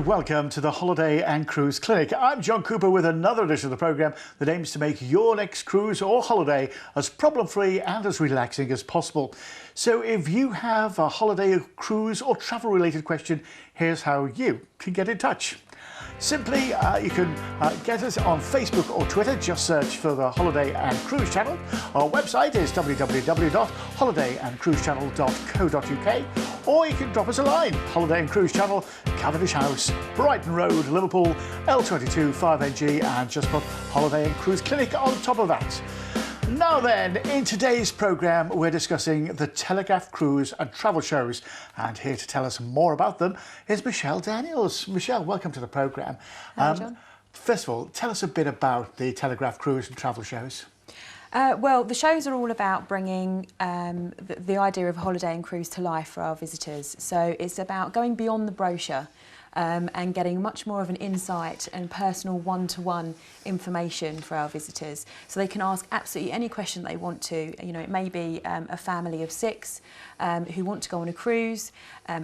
welcome to the Holiday and Cruise Clinic. I'm John Cooper with another edition of the programme that aims to make your next cruise or holiday as problem-free and as relaxing as possible. So if you have a holiday, cruise or travel-related question, here's how you can get in touch. Simply, you can get us on Facebook or Twitter. Just search for the Holiday and Cruise Channel. Our website is www.holidayandcruisechannel.co.uk, or you can drop us a line. Holiday and Cruise Channel, Cavendish House, Brighton Road, Liverpool, L22 5NG, and just put Holiday and Cruise Clinic on top of that. Now then, in today's programme, we're discussing the Telegraph Cruise and Travel Shows, and here to tell us more about them is Michelle Daniels. Michelle, welcome to the programme. Hi, John. First of all, tell us a bit about the Telegraph Cruise and Travel Shows. Well, the shows are all about bringing the idea of holiday and cruise to life for our visitors. So it's about going beyond the brochure and getting much more of an insight and personal one-to-one information for our visitors, so they can ask absolutely any question they want to. You know, it may be a family of 6 who want to go on a cruise,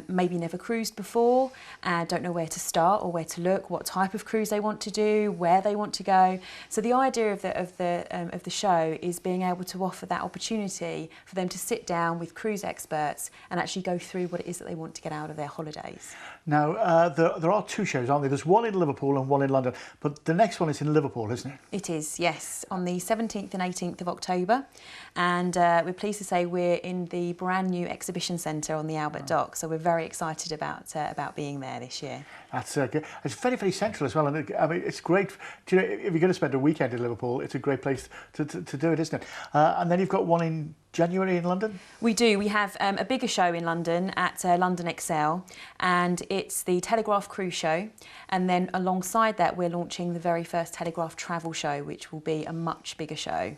maybe never cruised before, don't know where to start or where to look, what type of cruise they want to do, where they want to go. So the idea of the show is being able to offer that opportunity for them to sit down with cruise experts and actually go through what it is that they want to get out of their holidays. Now, there are 2 shows, aren't there? There's one in Liverpool and one in London, but the next one is in Liverpool, isn't it? It is, yes, on the 17th and 18th of October. And we're pleased to say we're in the brand new exhibition centre on the Albert Dock, so we're very excited about being there this year. That's good. It's very, very central as well, and I mean, it's great. Do you know, if you're going to spend a weekend in Liverpool, it's a great place to do it, isn't it? And then you've got one in January in London? We do. We have a bigger show in London at London Excel, and it's the Telegraph Cruise Show. And then alongside that, we're launching the very first Telegraph Travel Show, which will be a much bigger show.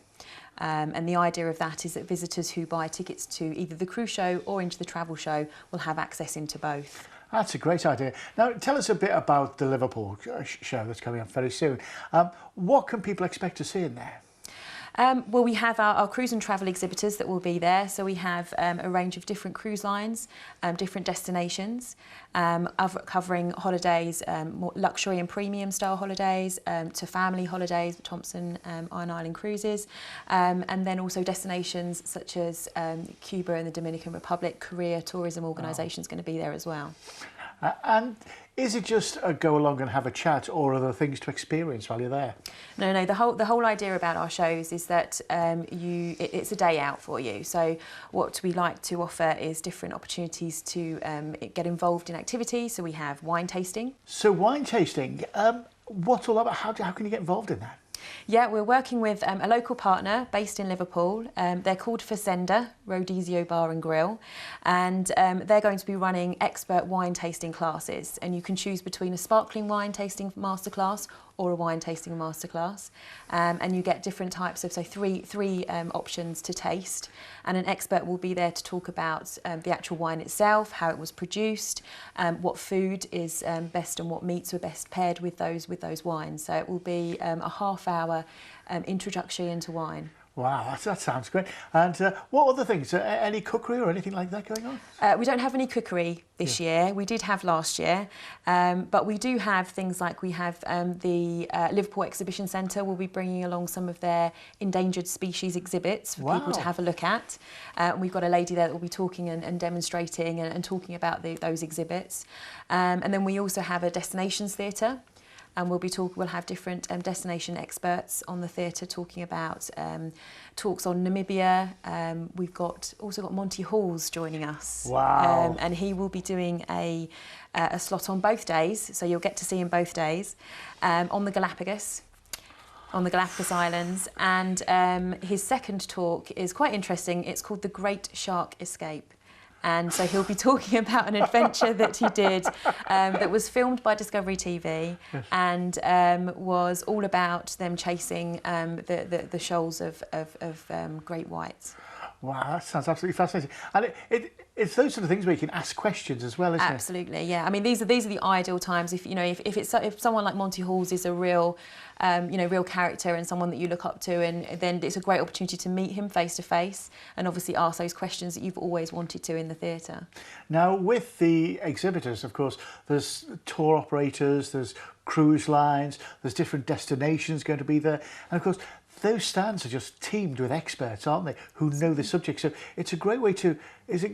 And the idea of that is that visitors who buy tickets to either the cruise show or into the travel show will have access into both. That's a great idea. Now, tell us a bit about the Liverpool show that's coming up very soon. What can people expect to see in there? Well, we have our cruise and travel exhibitors that will be there. So we have a range of different cruise lines, different destinations, covering holidays, more luxury and premium style holidays, to family holidays, Thompson Iron Island cruises, and then also destinations such as Cuba and the Dominican Republic. Korea tourism organisations going to be there as well. And is it just a go along and have a chat, or are there things to experience while you're there? No. The whole idea about our shows is that it's a day out for you. So what we like to offer is different opportunities to get involved in activities. So we have wine tasting. So wine tasting, what's all that about? How can you get involved in that? Yeah, we're working with a local partner based in Liverpool. They're called Fazenda, Rodizio Bar and Grill, and they're going to be running expert wine tasting classes, and you can choose between a sparkling wine tasting masterclass or a wine tasting masterclass, and you get different types of, so three options to taste, and an expert will be there to talk about the actual wine itself, how it was produced, what food is best and what meats are best paired with those wines. So it will be a half-hour introduction into wine. Wow, that sounds great. And what other things? Any cookery or anything like that going on? We don't have any cookery this year. We did have last year, but we do have things like we have the Liverpool Exhibition Centre will be bringing along some of their endangered species exhibits for people to have a look at. We've got a lady there that will be talking and demonstrating and talking about those exhibits. And then we also have a destinations theatre. And we'll have different destination experts on the theatre talking about talks on Namibia. We've also got Monty Halls joining us. Wow! And he will be doing a slot on both days, so you'll get to see him both days on the Galapagos Islands. And his second talk is quite interesting. It's called The Great Shark Escape. And so he'll be talking about an adventure that he did that was filmed by Discovery TV, yes, and was all about them chasing the shoals of great whites. Wow, that sounds absolutely fascinating. And it's those sort of things where you can ask questions as well, isn't it? Absolutely, yeah. I mean, these are the ideal times. If you know, if someone like Monty Halls is a real, real character and someone that you look up to, and then it's a great opportunity to meet him face to face and obviously ask those questions that you've always wanted to in the theatre. Now, with the exhibitors, of course, there's tour operators, there's cruise lines, there's different destinations going to be there, and of course, those stands are just teamed with experts, aren't they, who know the subject. So it's a great way to,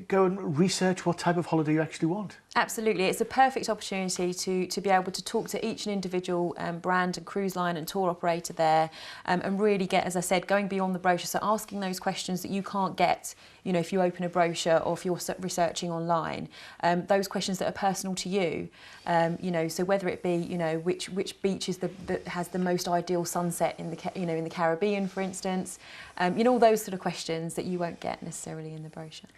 go and research what type of holiday you actually want? Absolutely. It's a perfect opportunity to be able to talk to each and individual brand and cruise line and tour operator there, and really get, as I said, going beyond the brochure. So asking those questions that you can't get, if you open a brochure or if you're researching online, those questions that are personal to you, so whether it be, which beach is that has the most ideal sunset in the, in the Caribbean, for instance, all those sort of questions that you won't get necessarily in the brochure.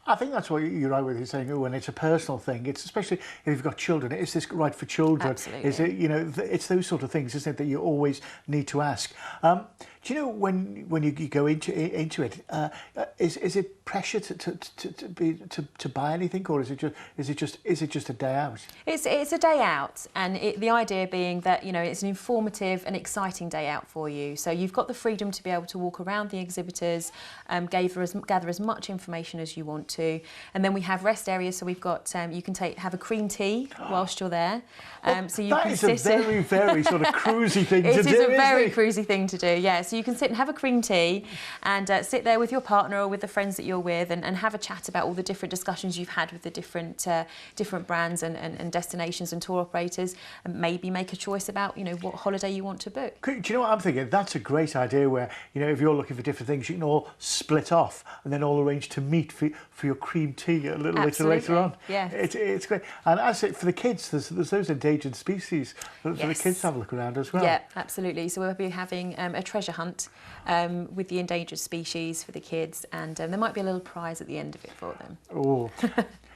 I think that's what you're right with. You're saying, when it's a personal thing, it's especially if you've got children. Is this right for children? Absolutely. Is it, it's those sort of things, isn't it, that you always need to ask. Do you know when you go into it, is it pressure to buy anything, or is it just a day out? It's a day out, and the idea being that it's an informative and exciting day out for you. So you've got the freedom to be able to walk around the exhibitors, gather as much information as you want to, and then we have rest areas. So we've got you can have a cream tea whilst you're there. So you that can is a very sort of cruisy thing to do. It is a very cruisy thing to do. Yeah. So you can sit and have a cream tea and sit there with your partner or with the friends that you're with and have a chat about all the different discussions you've had with the different brands and destinations and tour operators, and maybe make a choice about what holiday you want to book. Do you know what I'm thinking? That's a great idea where if you're looking for different things, you can all split off and then all arrange to meet for your cream tea a little bit later on. Yeah, it's great. And as for the kids, there's those endangered species for the kids to have a look around as well. Yeah, absolutely. So we'll be having a treasure hunt with the endangered species for the kids, and there might be a little prize at the end of it for them. Oh, do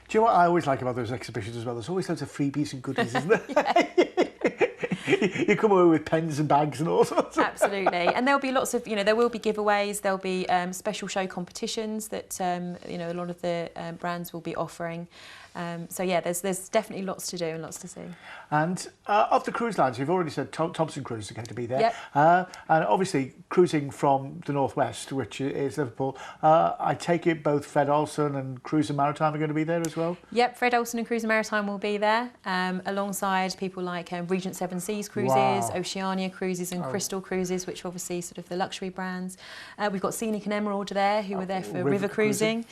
you know what I always like about those exhibitions as well? There's always loads of freebies and goodies, isn't there? You come away with pens and bags and all sorts. Absolutely, and there'll be lots of, there will be giveaways. There'll be special show competitions that a lot of the brands will be offering. So yeah, there's definitely lots to do and lots to see. And of the cruise lines, you've already said Thompson Cruise are going to be there. Yep. And obviously cruising from the northwest, which is Liverpool, I take it both Fred Olsen and Cruise and Maritime are going to be there as well? Yep, Fred Olsen and Cruise and Maritime will be there, alongside people like Regent Seven Seas Cruises, wow, Oceania Cruises and Crystal Cruises, which are obviously sort of the luxury brands. We've got Scenic and Emerald there, who are there for river cruising.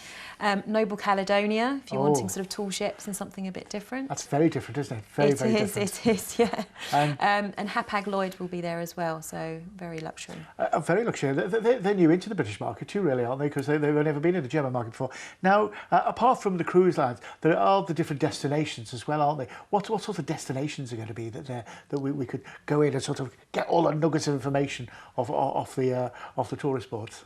Noble Caledonia, if you're wanting sort of tall ships and something a bit different. That's very different, isn't it? Very different. It is, yeah. And Hapag Lloyd will be there as well, so very luxury. Very luxury. They're new into the British market too, really, aren't they? Because they've never been in the German market before. Now, apart from the cruise lines, there are the different destinations as well, aren't they? What sort of destinations are going to be that we could go in and sort of get all the nuggets of information off the tourist boards?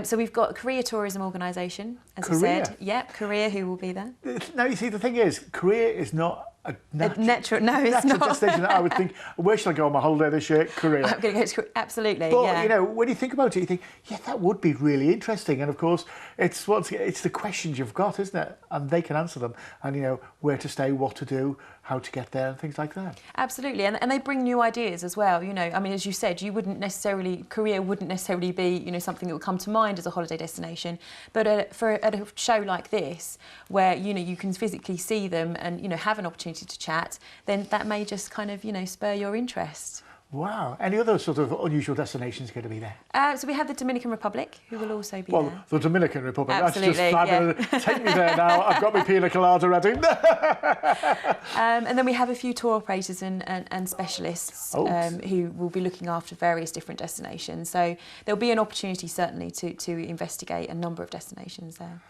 So we've got Korea Tourism Organisation, as I said. Yep, Korea, who will be there. Now, you see, the thing is, Korea is not a natural destination that I would think, where should I go on my holiday this year? Korea. I'm going to go to Korea, absolutely. But, yeah. When you think about it, you think, yeah, that would be really interesting. And, of course, it's the questions you've got, isn't it? And they can answer them. And, where to stay, what to do, how to get there and things like that. Absolutely. And they bring new ideas as well. I mean, as you said, Korea wouldn't necessarily be, something that would come to mind as a holiday destination. But at a show like this, where, you can physically see them and, have an opportunity to chat, then that may just kind of, spur your interest. Wow. Any other sort of unusual destinations going to be there? So we have the Dominican Republic, who will also be there. Well, the Dominican Republic, absolutely, that's just fabulous. Yeah. Take me there now. I've got my pina colada ready. And then we have a few tour operators and specialists who will be looking after various different destinations. So there'll be an opportunity, certainly, to investigate a number of destinations there.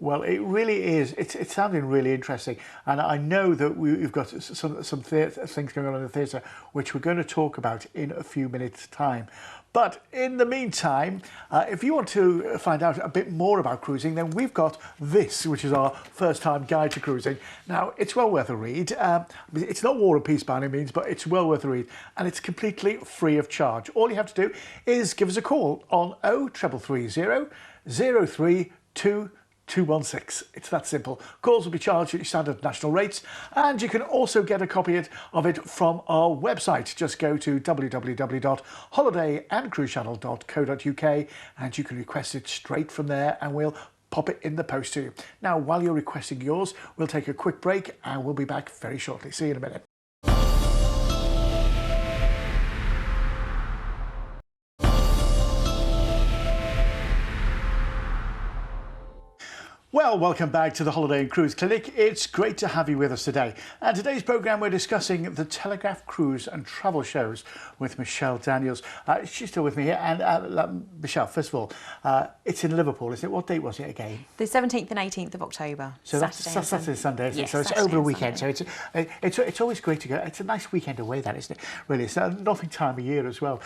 Well, it really is. It's sounding really interesting, and I know that we've got some things going on in the theatre, which we're going to talk about in a few minutes' time. But in the meantime, if you want to find out a bit more about cruising, then we've got this, which is our first-time guide to cruising. Now, it's well worth a read. It's not War and Peace by any means, but it's well worth a read, and it's completely free of charge. All you have to do is give us a call on 0330 032 216. It's that simple. Calls will be charged at your standard national rates, and you can also get a copy of it from our website. Just go to www.holidayandcruisechannel.co.uk and you can request it straight from there, and we'll pop it in the post to you. Now, while you're requesting yours, we'll take a quick break and we'll be back very shortly. See you in a minute. Well, welcome back to the Holiday and Cruise Clinic. It's great to have you with us today. And today's programme, we're discussing the Telegraph Cruise and Travel Shows with Michelle Daniels. She's still with me here. And Michelle, first of all, it's in Liverpool, isn't it? What date was it again? The 17th and 18th of October. So that's Saturday, Sunday, isn't it? Yes, so it's Saturday over a and weekend. Sunday. So it's always great to go. It's a nice weekend away, that, isn't it? Really, it's a lovely time of year as well.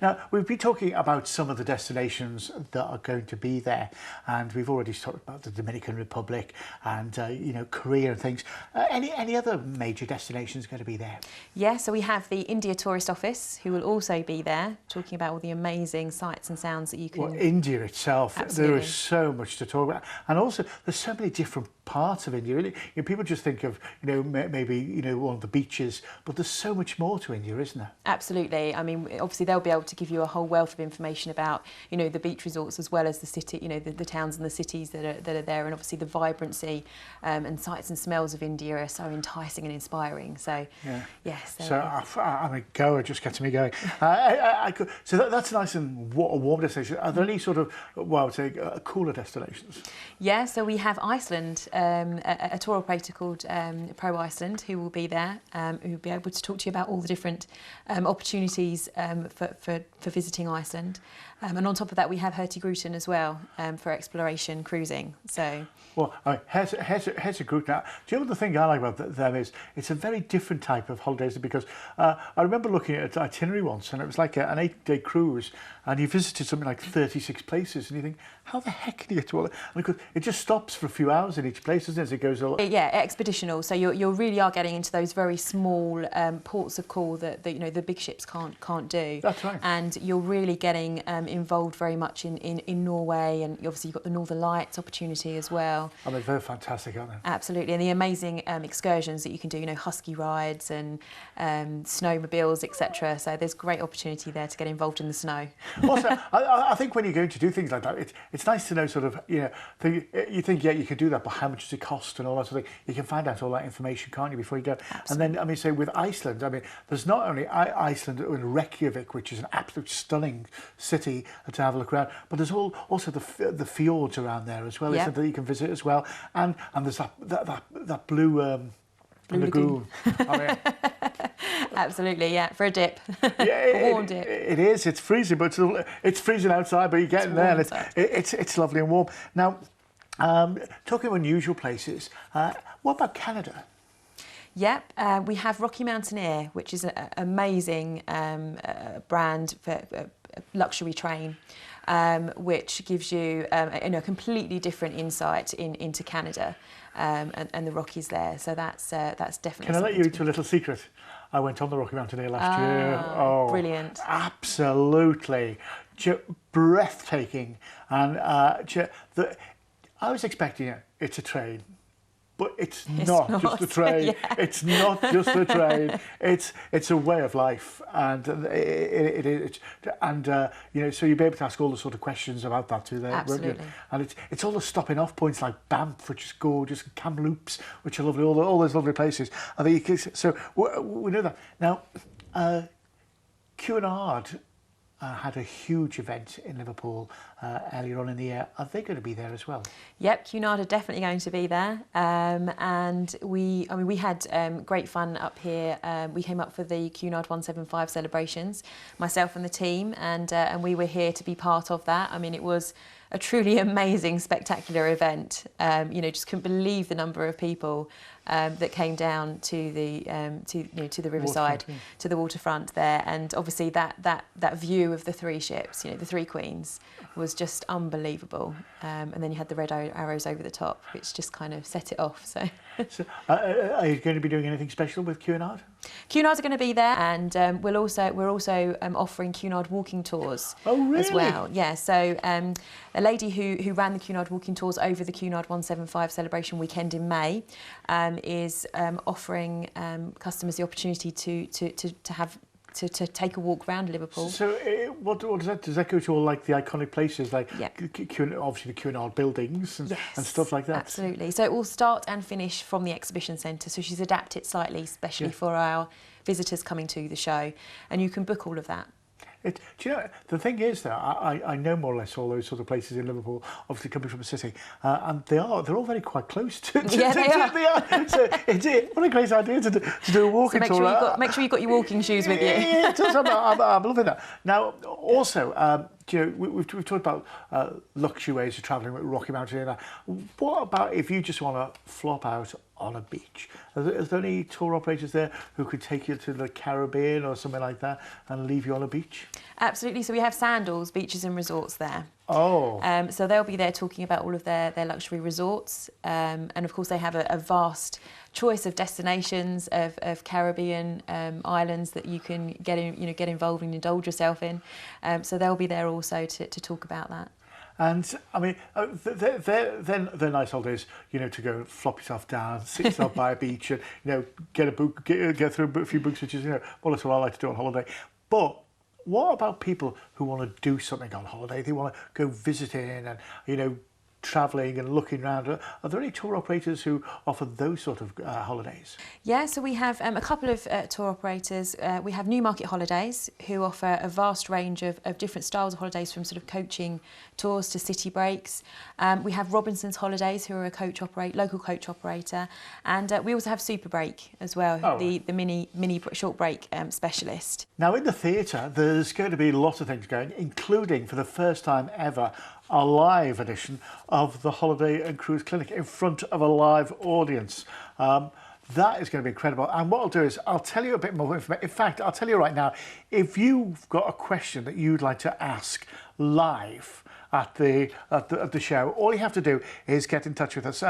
Now, we've been talking about some of the destinations that are going to be there. And we've already talked about the Dominican Republic and you know, Korea and things. Any other major destinations going to be there? Yeah, so we have the India Tourist Office, who will also be there, talking about all the amazing sights and sounds that you can... Well, India itself, Absolutely. there is so much to talk about, and also there's so many different parts of India. Really, you know, people just think of, you know, maybe, you know, one of the beaches, but there's so much more to India, isn't there? Absolutely. I mean, obviously they'll be able to give you a whole wealth of information about, you know, the beach resorts as well as the city, you know, the towns and the cities that are there, and obviously the vibrancy and sights and smells of India are so enticing and inspiring. So, yeah. Yes. So I mean, Goa just gets me going. So that's nice and a warm destination. Are there any sort of, well, I would say, cooler destinations? Yeah, so we have Iceland, a tour operator called Pro Iceland, who will be there, who will be able to talk to you about all the different opportunities for visiting Iceland. And on top of that, we have Hurtigruten as well for exploration cruising. So, well, Hurtigruten. Now, do you know what the thing I like about them is? It's a very different type of holidays, because I remember looking at an itinerary once, and it was like an 8-day cruise, and you visited something like 36 places, and you think, how the heck do you get to all that? And because it just stops for a few hours in each place, doesn't it? As it goes all. Yeah, expeditional. So you really are getting into those very small ports of call that you know the big ships can't do. That's right. And you're really getting involved very much in Norway, and obviously you've got the Northern Lights opportunity as well. I mean, they're fantastic, aren't they? Absolutely, and the amazing excursions that you can do, you know, husky rides and snowmobiles, etc. So there's great opportunity there to get involved in the snow. Also, I think when you're going to do things like that, it's nice to know sort of, you know, you think, yeah, you could do that, but how much does it cost and all that sort of thing. You can find out all that information, can't you, before you go? Absolutely. And then, I mean, say with Iceland, I mean, there's not only Iceland and Reykjavik, which is an absolute stunning city to have a look around, but there's also the fjords around there as well, isn't there, that you can visit as well. And there's that blue lagoon. I mean, absolutely, yeah, for a dip. Yeah, a warm dip. It is. It's freezing, but it's freezing outside, but you get in there, and it's lovely and warm. Now, talking of unusual places, what about Canada? Yep, we have Rocky Mountaineer, which is an amazing brand for luxury train, which gives you a completely different insight into Canada and the Rockies there. So that's definitely. Can I let you into a little secret? I went on the Rocky Mountaineer last year. Oh, brilliant! Absolutely, breathtaking, and I was expecting it's a train. But it's not just a train. Yeah. It's not just a train. It's a way of life, and you know, so you'll be able to ask all the sort of questions about that too there. Absolutely. And it's all the stopping off points like Banff, which is gorgeous, Kamloops, which are lovely, all those lovely places. I think so. We know that now. Cunard had a huge event in Liverpool earlier on in the year. Are they going to be there as well? Yep, Cunard are definitely going to be there, and we had great fun up here. We came up for the Cunard 175 celebrations, myself and the team, and we were here to be part of that. I mean, it was a truly amazing, spectacular event. You know, just couldn't believe the number of people that came down to the to the riverside, to the waterfront there, and obviously that view of the three ships, you know, the three queens, was just unbelievable. And then you had the red arrows over the top, which just kind of set it off. So, are you going to be doing anything special with Cunard? Cunards are going to be there, and we're also offering Cunard walking tours. Oh, really? As well. Yeah. So a lady who ran the Cunard walking tours over the Cunard 175 celebration weekend in May is offering customers the opportunity to take a walk around Liverpool. So what does that? Does that go to all like the iconic places, like yeah. obviously the Cunard buildings and stuff like that? Absolutely. So it will start and finish from the exhibition centre. So she's adapted slightly, especially for our visitors coming to the show, and you can book all of that. Do you know, the thing is that I know more or less all those sort of places in Liverpool, obviously coming from a city, and they're all very quite close to they are. So what a great idea to do a walking tour. Make sure you've got your walking shoes with you. Yeah, I'm loving that. Now, also, you know, we've talked about luxury ways of travelling with Rocky Mountain. What about if you just want to flop out on a beach? Is there any tour operators there who could take you to the Caribbean or something like that and leave you on a beach? Absolutely. So we have Sandals Beaches and Resorts there. Oh. So they'll be there talking about all of their luxury resorts, and of course they have a vast choice of destinations of Caribbean islands that you can get involved and indulge yourself in. So they'll be there also to talk about that. And I mean, they're nice holidays, you know, to go flop yourself down, sit yourself by a beach, and you know, get through a few books, which is, you know, well, that's what I like to do on holiday. But what about people who want to do something on holiday? They want to go visiting and, you know, travelling and looking around. Are there any tour operators who offer those sort of holidays? Yeah, so we have a couple of tour operators. We have Newmarket Holidays, who offer a vast range of different styles of holidays, from sort of coaching tours to city breaks. We have Robinson's Holidays, who are a local coach operator, and we also have Super Break as well, the mini short break specialist. Now, in the theatre, there's going to be lots of things going, including, for the first time ever, a live edition of the Holiday and Cruise Clinic in front of a live audience. That is going to be incredible. And what I'll do is I'll tell you a bit more information. In fact, I'll tell you right now, if you've got a question that you'd like to ask live at the show, all you have to do is get in touch with us.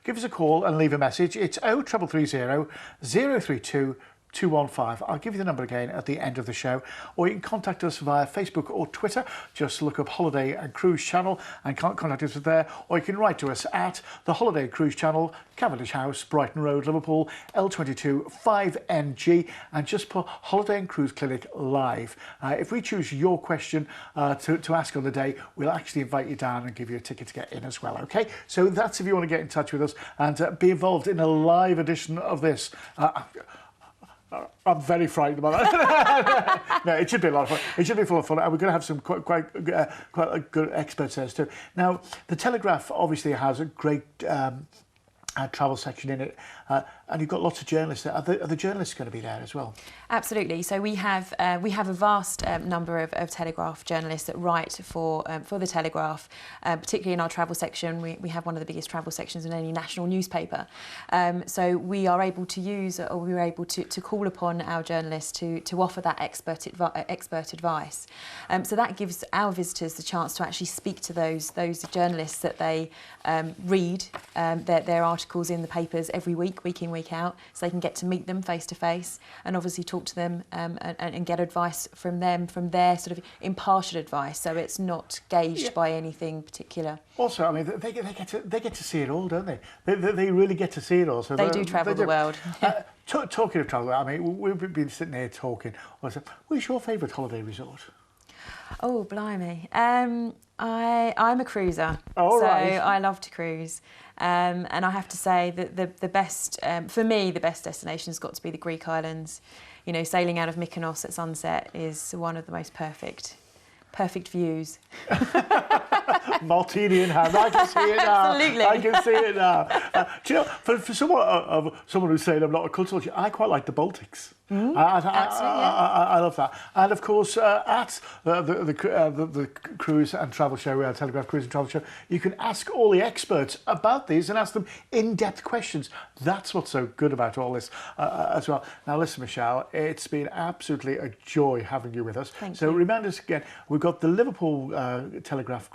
Give us a call and leave a message. It's 0330 032 215. I'll give you the number again at the end of the show, or you can contact us via Facebook or Twitter. Just look up Holiday and Cruise Channel and contact us there, or you can write to us at the Holiday and Cruise Channel, Cavendish House, Brighton Road, Liverpool, L22 5NG, and just put Holiday and Cruise Clinic live. If we choose your question to ask on the day, we'll actually invite you down and give you a ticket to get in as well, okay? So that's if you want to get in touch with us and be involved in a live edition of this. I'm very frightened about that. No, it should be a lot of fun. It should be full of fun, and we're going to have some quite good experts there too. Now, the Telegraph obviously has a great travel section in it, and you've got lots of journalists there. Are the journalists going to be there as well? Absolutely. So we have a vast number of Telegraph journalists that write for the Telegraph, particularly in our travel section. We have one of the biggest travel sections in any national newspaper. So we are able to use, or we were able to call upon our journalists to offer that expert advice. So that gives our visitors the chance to actually speak to those journalists that they read their articles in the papers every week in, week out, so they can get to meet them face to face and obviously talk to them and get advice from them, from their sort of impartial advice, so it's not gauged by anything particular. Also, I mean, they get to see it all, don't they? They really get to see it all. So they do travel the world. Talking of travel, I mean, we've been sitting here talking. What's your favourite holiday resort? Oh, blimey. I'm a cruiser, right. I love to cruise. And I have to say that the best, for me, the best destination has got to be the Greek islands. You know, sailing out of Mykonos at sunset is one of the most perfect perfect views. Martini in hand. I can see it now. Absolutely. I can see it now. Do you know, for someone who's saying I'm not a cultural, I quite like the Baltics. I love that. And of course, at the Cruise and Travel Show, Telegraph Cruise and Travel Show, you can ask all the experts about these and ask them in-depth questions. That's what's so good about all this as well. Now, listen, Michelle, it's been absolutely a joy having you with us. Thank you. you. Remind us again, we've got the Liverpool Telegraph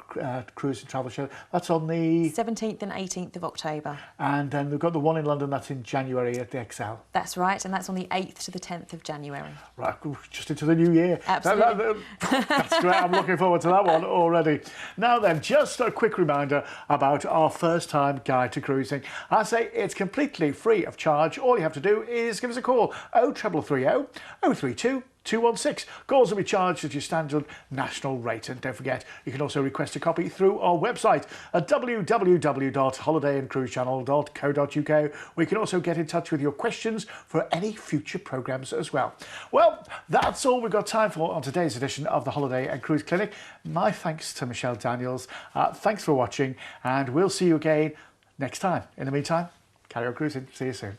Cruise and Travel Show. That's on the 17th and 18th of October. And then we've got the one in London that's in January at the Excel. That's right, and that's on the 8th to the 10th of January. Right, just into the new year. Absolutely. That's great. I'm looking forward to that one already. Now then, just a quick reminder about our first time guide to cruising. I say it's completely free of charge. All you have to do is give us a call, 0330 032 216. Calls will be charged at your standard national rate. And don't forget, you can also request a copy through our website at www.holidayandcruisechannel.co.uk. We can also get in touch with your questions for any future programmes as well. Well, that's all we've got time for on today's edition of the Holiday and Cruise Clinic. My thanks to Michelle Daniels. Thanks for watching, and we'll see you again next time. In the meantime, carry on cruising. See you soon.